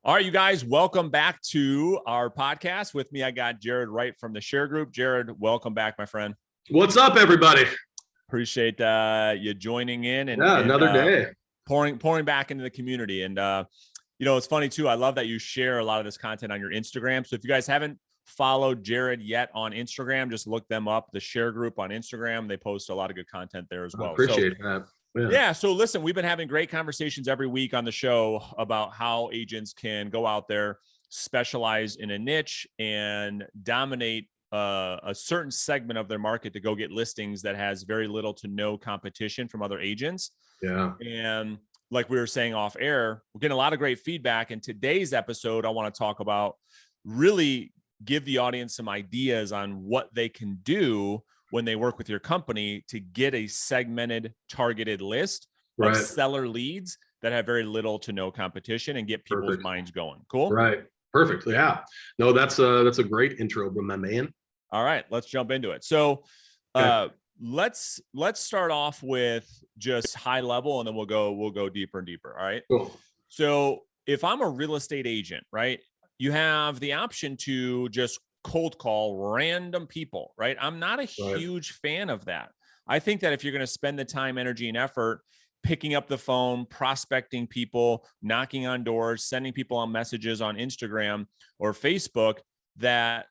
All right, you guys, welcome back to our podcast. With me, I got Jared Wright from the Share Group. Jared, welcome back, my friend. What's up, everybody? Appreciate you joining in and another day pouring back into the community. And it's funny too. I love that you share a lot of this content on your Instagram. So if you guys haven't followed Jared yet on Instagram, just look them up. The Share Group on Instagram. They post a lot of good content there as well. Appreciate that. Yeah. So listen, we've been having great conversations every week on the show about how agents can go out there, specialize in a niche, and dominate a certain segment of their market to go get listings that has very little to no competition from other agents. Yeah. And like we were saying off air, we're getting a lot of great feedback. In today's episode, I want to talk about really give the audience some ideas on what they can do when they work with your company to get a segmented, targeted list of seller leads that have very little to no competition and get people's minds going. Cool. Right. Perfect. Yeah. No, that's a great intro, my man. All right, let's jump into it. So let's start off with just high level, and then we'll go deeper and deeper. All right. Cool. So if I'm a real estate agent, right, you have the option to just cold call random people, right? I'm not a huge fan of that. I think that if you're going to spend the time, energy, and effort picking up the phone, prospecting people, knocking on doors, sending people on messages on Instagram or Facebook, that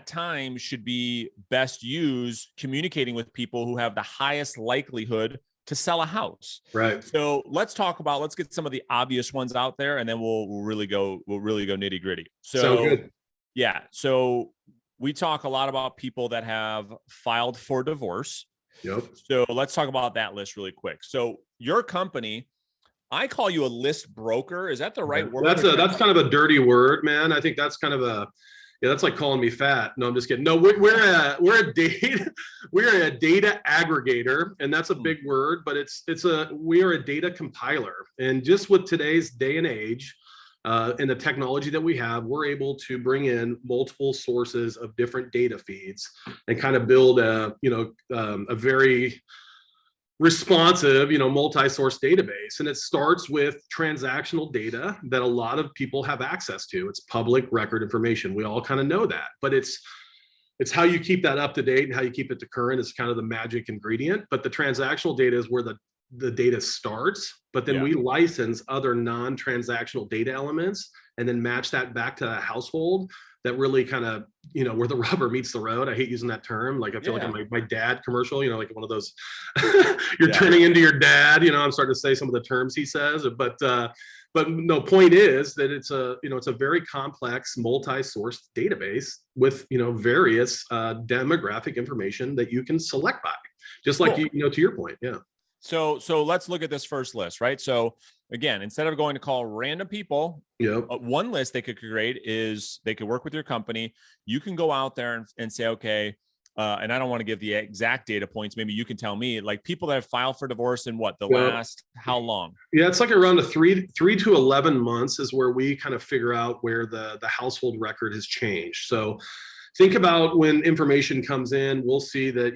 time should be best used communicating with people who have the highest likelihood to sell a house. Right. So let's get some of the obvious ones out there, and then we'll really go nitty gritty. So good. Yeah. So we talk a lot about people that have filed for divorce. Yep. So let's talk about that list really quick. So your company, I call you a list broker. Is that the right word? That's kind of a dirty word, man. I think that's kind of that's like calling me fat. No, I'm just kidding. No, we're a data aggregator, and that's a big word, but we are a data compiler. And just with today's day and age, and the technology that we have, we're able to bring in multiple sources of different data feeds and kind of build a very responsive, multi-source database. And it starts with transactional data that a lot of people have access to. It's public record information. We all kind of know that, but it's how you keep that up to date and how you keep it to current is kind of the magic ingredient. But the transactional data is where the data starts, but then we license other non-transactional data elements and then match that back to a household that really kind of, where the rubber meets the road. I hate using that term. Like I feel like my dad commercial, like one of those, you're turning into your dad, I'm starting to say some of the terms he says, but no, point is that it's a very complex multi-source database with, various demographic information that you can select by, just like, to your point. Yeah. So let's look at this first list, right? So again, instead of going to call random people, one list they could create is they could work with your company. You can go out there and say, okay, and I don't want to give the exact data points. Maybe you can tell me, like people that have filed for divorce in last, how long? Yeah, it's like around 3 to 11 months is where we kind of figure out where the household record has changed. So think about when information comes in, we'll see that,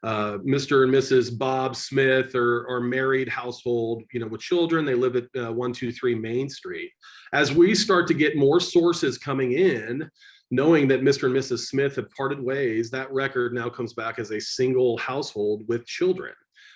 Mr. and Mrs. Bob Smith are married household, with children. They live at 123 Main Street. As we start to get more sources coming in, knowing that Mr. and Mrs. Smith have parted ways, that record now comes back as a single household with children.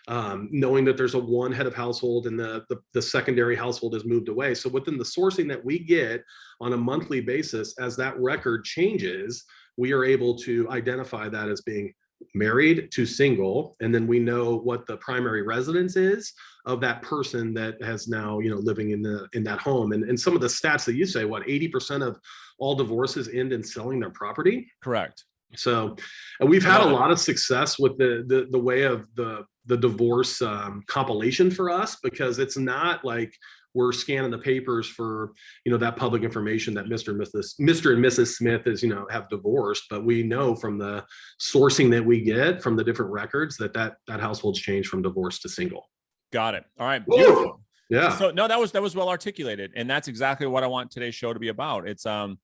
Knowing that there's a one head of household and the secondary household has moved away. So within the sourcing that we get on a monthly basis, as that record changes, we are able to identify that as being married to single, and then we know what the primary residence is of that person that has now living in that home. And some of the stats that you say, 80% of all divorces end in selling their property. Correct. So we've had a lot of success with the way of the divorce compilation for us, because it's not like we're scanning the papers for, that public information that Mr. and Mrs. Smith is, have divorced, but we know from the sourcing that we get from the different records that household's changed from divorce to single. Got it. All right. Beautiful. Yeah. So no, that was well articulated. And that's exactly what I want today's show to be about. It's, so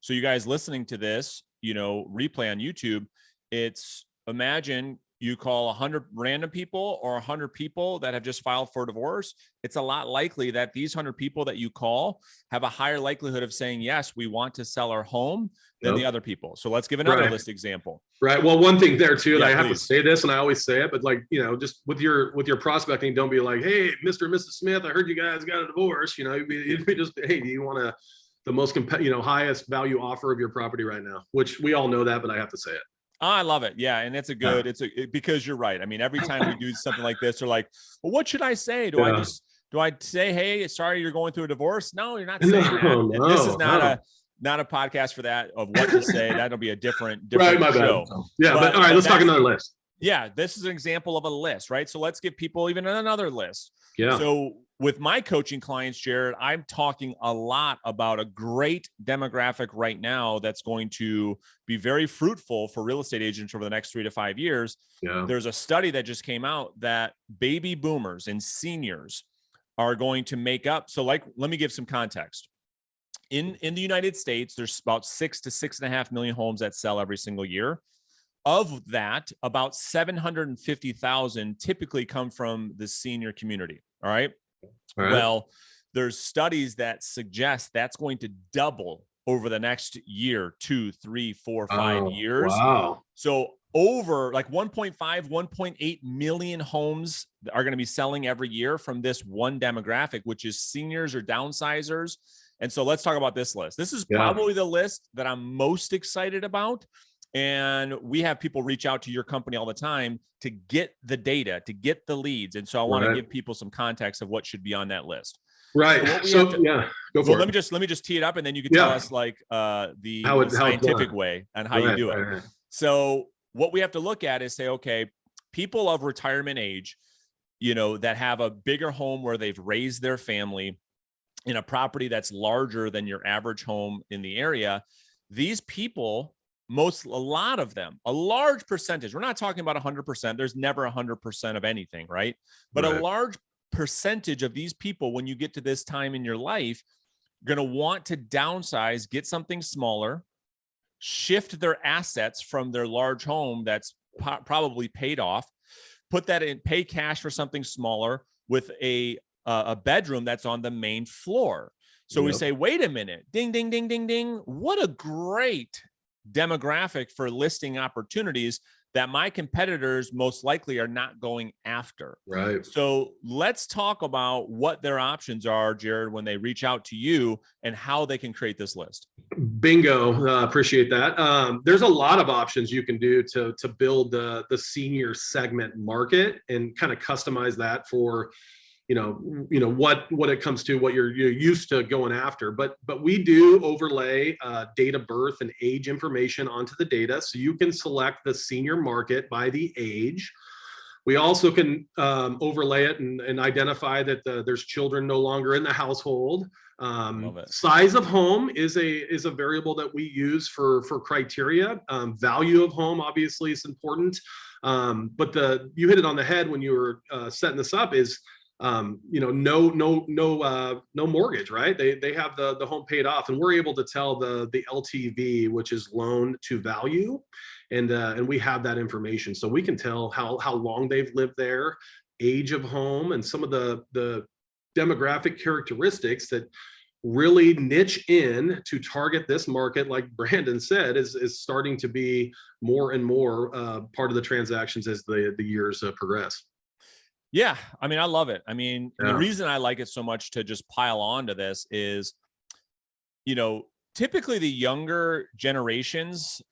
you guys listening to this, replay on YouTube, it's imagine you call 100 random people or 100 people that have just filed for divorce, it's a lot likely that these 100 people that you call have a higher likelihood of saying, yes, we want to sell our home than the other people. So let's give another list example. Right. Well, one thing there too, and I have please. to say this, and I always say it, but like, just with your prospecting, don't be like, hey, Mr. and Mrs. Smith, I heard you guys got a divorce. You'd be just, hey, do you want the most highest value offer of your property right now? Which we all know that, but I have to say it. I love it. Yeah. And it's a good, because you're right. I mean, every time we do something like this, they're like, well, what should I say? Do I say, hey, sorry, you're going through a divorce? No, you're not saying that. No, this is not a podcast for that, of what to say. That'll be a different right, my show. Bad. Yeah. But all right, let's talk another list. Yeah. This is an example of a list, right? So let's give people even another list. Yeah. So with my coaching clients, Jared, I'm talking a lot about a great demographic right now that's going to be very fruitful for real estate agents over the next 3 to 5 years. Yeah. There's a study that just came out that baby boomers and seniors are going to make up. So let me give some context. In the United States, there's about 6 to 6.5 million homes that sell every single year. Of that, about 750,000 typically come from the senior community. All right. Well, there's studies that suggest that's going to double over the next year, 2, 3, 4, 5 years. Wow. So over like 1.5, 1.8 million homes are going to be selling every year from this one demographic, which is seniors or downsizers. And so let's talk about this list. This is probably the list that I'm most excited about. And we have people reach out to your company all the time to get the data, to get the leads. And so I want to give people some context of what should be on that list. Right. So go for it. Let me just tee it up, and then you can tell us like the scientific way and how you do it. Right. So what we have to look at is say, okay, people of retirement age, that have a bigger home where they've raised their family in a property that's larger than your average home in the area. These people, a lot of them, a large percentage, we're not talking about 100%. There's never 100% of anything, right? But a large percentage of these people, when you get to this time in your life, going to want to downsize, get something smaller, shift their assets from their large home that's probably paid off, put that in, pay cash for something smaller with a bedroom that's on the main floor. So we say, wait a minute, ding, ding, ding, ding, ding. What a great demographic for listing opportunities that my competitors most likely are not going after. Right. So let's talk about what their options are, Jared, when they reach out to you and how they can create this list. Bingo. Appreciate that. There's a lot of options you can do to build the senior segment market and kind of customize that for what it comes to what you're used to going after, but we do overlay date of birth and age information onto the data, so you can select the senior market by the age. We also can overlay it and identify that there's children no longer in the household. Size of home is a variable that we use for criteria. Value of home obviously is important, but you hit it on the head when you were setting this up is no mortgage, right? They have the home paid off, and we're able to tell the LTV, which is loan to value, and we have that information, so we can tell how long they've lived there, age of home, and some of the demographic characteristics that really niche in to target this market. Like Brandon said, is starting to be more and more part of the transactions as the years progress. Yeah. I mean, I love it. I mean, the reason I like it so much, to just pile on to this, is, typically the younger generations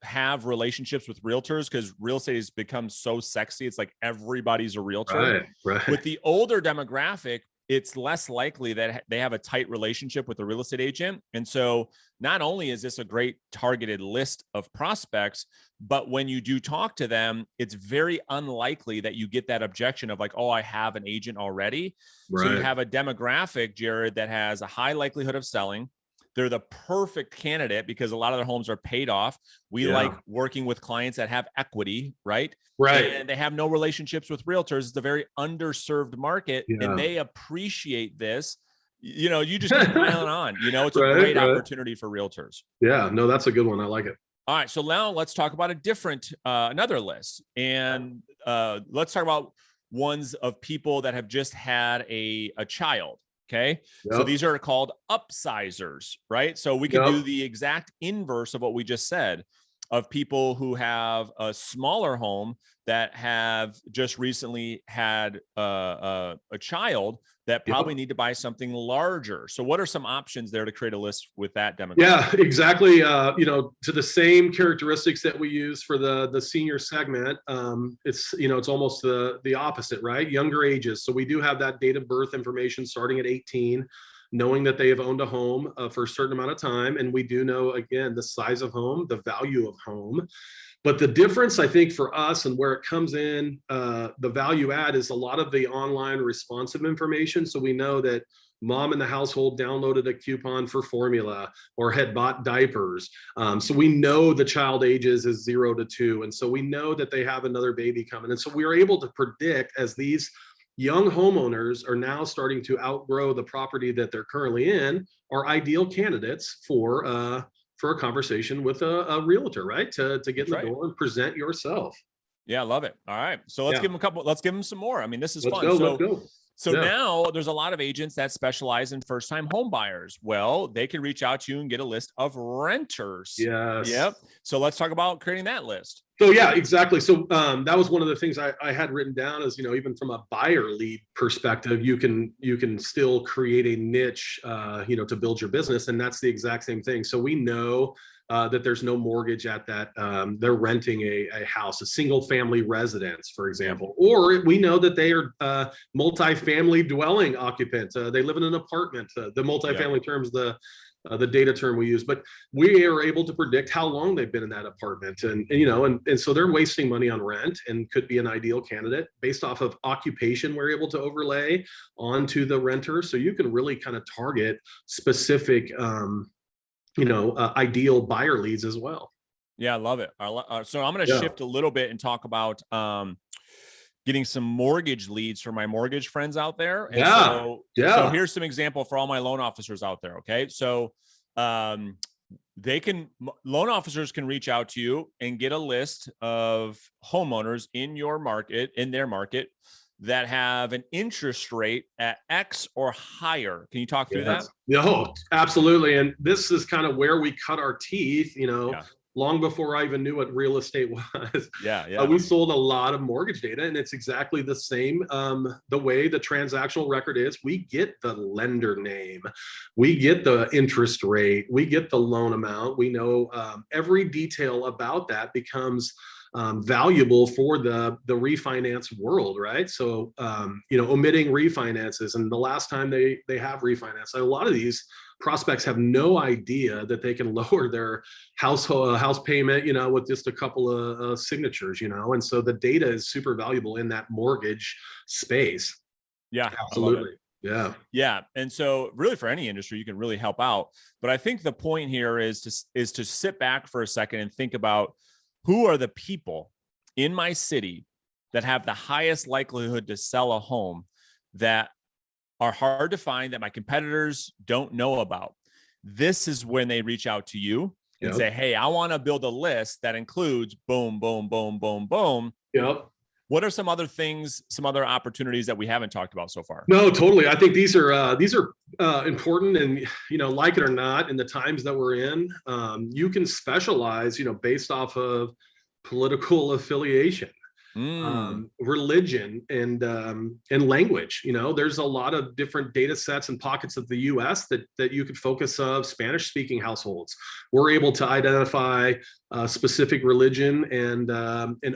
have relationships with realtors because real estate has become so sexy. It's like everybody's a realtor. Right. With the older demographic, it's less likely that they have a tight relationship with a real estate agent. And so not only is this a great targeted list of prospects, but when you do talk to them, it's very unlikely that you get that objection of like, oh, I have an agent already. Right. So you have a demographic, Jared, that has a high likelihood of selling. They're the perfect candidate because a lot of their homes are paid off. We like working with clients that have equity, right? Right. And they have no relationships with realtors. It's a very underserved market, and they appreciate this. You just keep piling on. It's a great opportunity for realtors. Yeah, no, that's a good one. I like it. All right, so now let's talk about a different, another list, and let's talk about ones of people that have just had a child. Okay, so these are called upsizers, right? So we can do the exact inverse of what we just said, of people who have a smaller home that have just recently had a child that probably need to buy something larger. So what are some options there to create a list with that demographic? Yeah, exactly. To the same characteristics that we use for the senior segment, it's almost the opposite, right? Younger ages. So we do have that date of birth information starting at 18, knowing that they have owned a home for a certain amount of time. And we do know, again, the size of home, the value of home. But the difference, I think, for us and where it comes in, the value add is a lot of the online responsive information. So we know that mom in the household downloaded a coupon for formula or had bought diapers. So we know the child ages is 0 to 2. And so we know that they have another baby coming. And so we are able to predict, as these young homeowners are now starting to outgrow the property that they're currently in, are ideal candidates for a conversation with a realtor, right? To get in the door and present yourself. Yeah, I love it. All right. So let's give them a couple, let's give them some more. I mean, this is fun. Let's go. So now there's a lot of agents that specialize in first-time home buyers. Well, they can reach out to you and get a list of renters. Yes. Yep. So let's talk about creating that list. So yeah, exactly. So that was one of the things I had written down is, even from a buyer lead perspective, you can still create a niche, to build your business. And that's the exact same thing. So we know that there's no mortgage at that. They're renting a house, a single family residence, for example, or we know that they are multifamily dwelling occupants. They live in an apartment. The multifamily terms, the data term we use, but we are able to predict how long they've been in that apartment. And so they're wasting money on rent and could be an ideal candidate based off of occupation. We're able to overlay onto the renter. So you can really kind of target specific, ideal buyer leads as well. Yeah, I love it. So I'm going to shift a little bit and talk about getting some mortgage leads for my mortgage friends out there. And so here's some example for all my loan officers out there. Okay. So loan officers can reach out to you and get a list of homeowners in their market that have an interest rate at X or higher. Can you talk through that? No, absolutely. And this is kind of where we cut our teeth, long before I even knew what real estate was. We sold a lot of mortgage data, and it's exactly the same. The way the transactional record is, we get the lender name, we get the interest rate, we get the loan amount. We know every detail about that becomes valuable for the refinance world, right? So, omitting refinances, and the last time they have refinanced, a lot of these prospects have no idea that they can lower their house payment, with just a couple of signatures, and so the data is super valuable in that mortgage space. Yeah, absolutely. Yeah. And so really for any industry, you can really help out. But I think the point here is to sit back for a second and think about who are the people in my city that have the highest likelihood to sell a home that are hard to find, that my competitors don't know about. This is when they reach out to you and say, hey, I want to build a list that includes boom, boom, boom, boom, boom. Yep. What are some other things, some other opportunities that we haven't talked about so far? No, totally. I think these are important, and like it or not, in the times that we're in, you can specialize, based off of political affiliation, religion, and language. There's a lot of different data sets and pockets of the U.S. that you could focus of Spanish-speaking households. We're able to identify specific religion and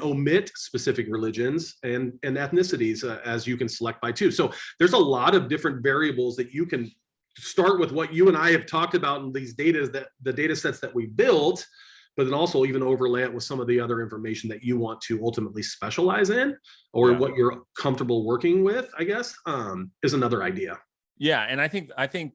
omit specific religions and ethnicities as you can select by too. So there's a lot of different variables that you can start with what you and I have talked about in these the data sets that we built, but then also even overlay it with some of the other information that you want to ultimately specialize in, or what you're comfortable working with, I guess, is another idea. Yeah. And I think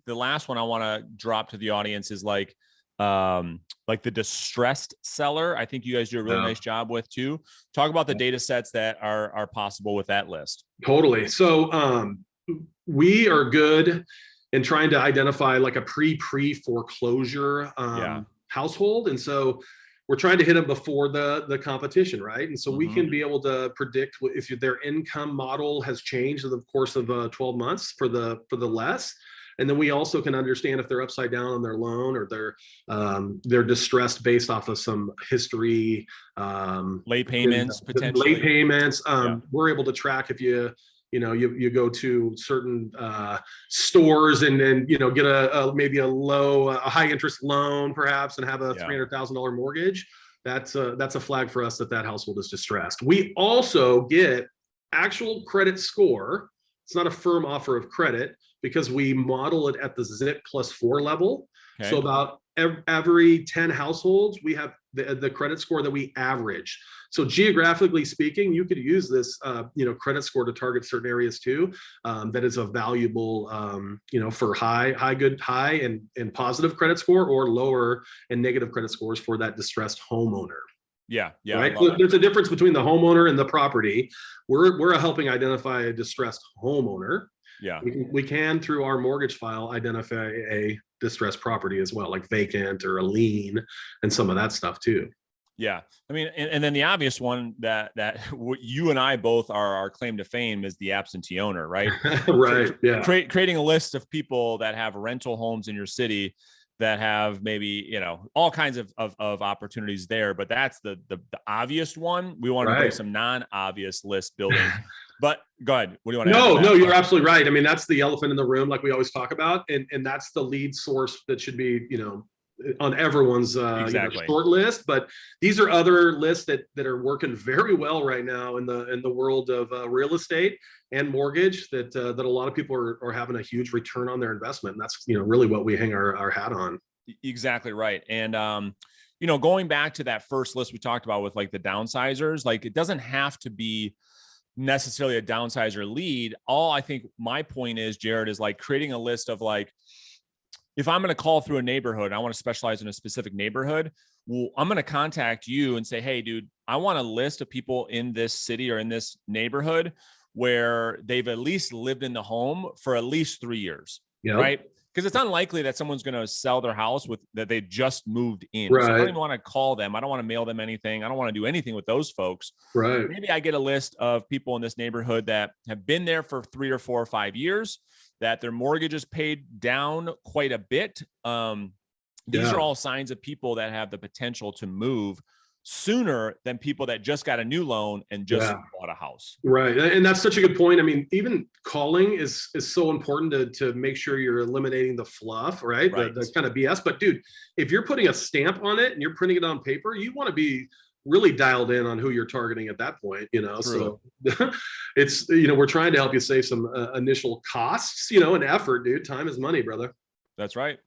the last one I want to drop to the audience is like the distressed seller. I think you guys do a really nice job with too. Talk about the data sets that are possible with that list. Totally. So we are good in trying to identify like a pre-foreclosure household. And so we're trying to hit them before the competition, right? And so we can be able to predict if their income model has changed in the course of 12 months for the less. And then we also can understand if they're upside down on their loan, or they're distressed based off of some history, late payments, potentially. Late payments. We're able to track if you go to certain stores and then get maybe a high interest loan perhaps, and have a $300,000 mortgage. That's a flag for us that household is distressed. We also get actual credit score. It's not a firm offer of credit, because we model it at the zip +4 level. Okay. So about every 10 households, we have the credit score that we average. So geographically speaking, you could use this credit score to target certain areas too. That is a valuable for high and positive credit score, or lower and negative credit scores for that distressed homeowner. Yeah. Right. There's a difference between the homeowner and the property. We're helping identify a distressed homeowner. Yeah. We can, through our mortgage file, identify a distressed property as well, like vacant or a lien and some of that stuff too. Yeah. I mean, and then the obvious one that you and I both are our claim to fame is the absentee owner, right? Right. So yeah. Creating a list of people that have rental homes in your city that have maybe, all kinds of opportunities there, but that's the obvious one. We want to do some non-obvious list building. But go ahead. What do you want to add? No, you're absolutely right. I mean, that's the elephant in the room, like we always talk about. And that's the lead source that should be, on everyone's short list. But these are other lists that are working very well right now in the world of real estate and mortgage, that a lot of people are having a huge return on their investment. And that's, really what we hang our hat on. Exactly right. And, going back to that first list we talked about with like the downsizers, like it doesn't have to be necessarily a downsizer lead. All I think my point is, Jared, is like creating a list of like, if I'm going to call through a neighborhood, I want to specialize in a specific neighborhood. Well, I'm going to contact you and say, hey, dude, I want a list of people in this city or in this neighborhood where they've at least lived in the home for at least 3 years, right? Because it's unlikely that someone's going to sell their house that they just moved in. Right. So I don't even want to call them. I don't want to mail them anything. I don't want to do anything with those folks. Right. Maybe I get a list of people in this neighborhood that have been there for 3 or 4 or 5 years, that their mortgage is paid down quite a bit. These are all signs of people that have the potential to move sooner than people that just got a new loan and just bought a house. Right. And that's such a good point. I mean, even calling is so important to make sure you're eliminating the fluff, right? The kind of BS. But dude, if you're putting a stamp on it and you're printing it on paper, you want to be really dialed in on who you're targeting at that point, True. So it's, we're trying to help you save some initial costs, and effort, dude. Time is money, brother. That's right.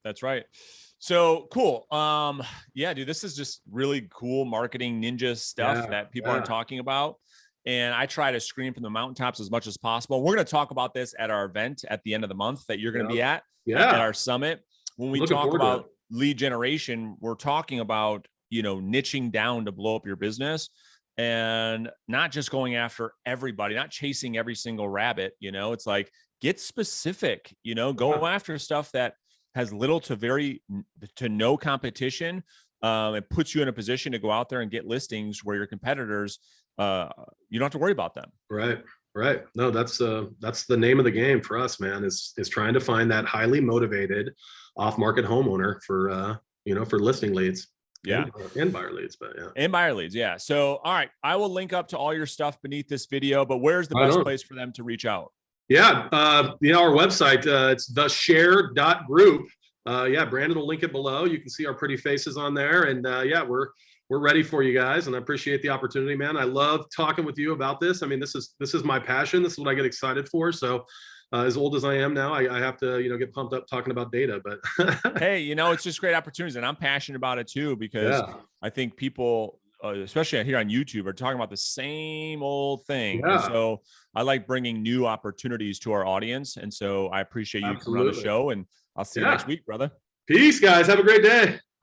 So cool. Yeah, dude, this is just really cool marketing ninja stuff that people are talking about. And I try to scream from the mountaintops as much as possible. We're going to talk about this at our event at the end of the month that you're going to be at our summit. When we talk about lead generation, we're talking about, niching down to blow up your business, and not just going after everybody, not chasing every single rabbit. It's like, get specific, go after stuff that has little to no competition. It puts you in a position to go out there and get listings where your competitors, you don't have to worry about them. Right. No, that's the name of the game for us, man, is trying to find that highly motivated off-market homeowner for listing leads. And buyer leads, and buyer leads. Yeah. So, all right. I will link up to all your stuff beneath this video, but where's the best place for them to reach out? Yeah. Our website, it's theshare.group. Brandon will link it below. You can see our pretty faces on there. And we're ready for you guys. And I appreciate the opportunity, man. I love talking with you about this. I mean, this is my passion. This is what I get excited for. So as old as I am now, I have to, get pumped up talking about data, but hey, it's just great opportunities. And I'm passionate about it too, because I think people, especially here on YouTube, are talking about the same old thing. And so I like bringing new opportunities to our audience. And so I appreciate you coming on the show, and I'll see you next week, brother. Peace, guys. Have a great day.